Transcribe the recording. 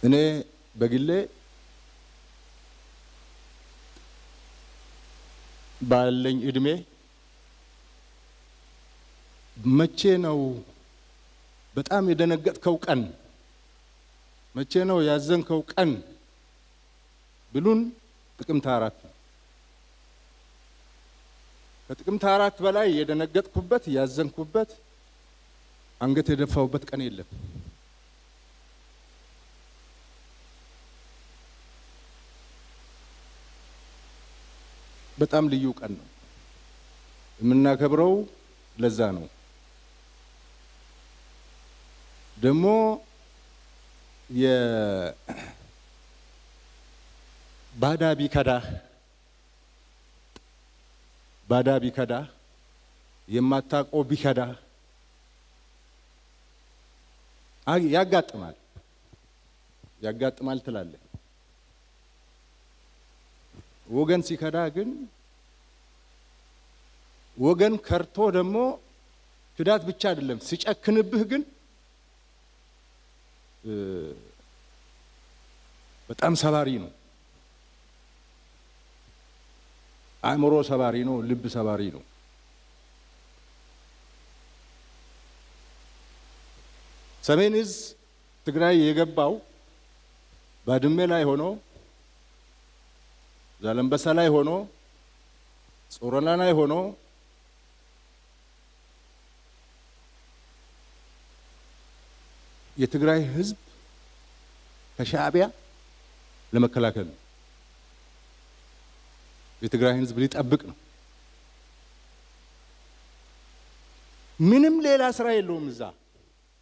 እኔ በግሌ ባለኝ እድሜ መቼ ነው በጣም የደነገጥከው ቀን፣ መቼ ነው ያዘንከው ቀን ብሉን ጥቅምት 4 ነው። ከጥቅምት 4 በላይ የደነገጥኩበት ያዘንኩበት አንገት የደፋውበት ቀን የለም። በጣም ልዩ ቀን ነው የምናከብረው። ለዛ ነው ደግሞ ባዳ ቢከዳ የማታውቀው ቢከዳ ያጋጥማል ትላለህ። ወገን ሲከዳ ግን ወገን ከርቶ ደግሞ ክዳት ብቻ አይደለም ሲጨክንብህ ግን በጣም ሰባሪ ነው። አእምሮ ሰባሪ ነው። ልብ ሰባሪ ነው። ሰሜን ዕዝ ትግራይ የገባው ባድመ ላይ ሆኖ ዛላምበሳ ላይ ሆኖ ጾረና ላይ ሆኖ የትግራይ ህዝብ ከሻዕቢያ ለመከላከል ነው። የትግራይ ህዝብ ሊጠብቅ ነው። ምንም ሌላ ስራ የለውም እዛ።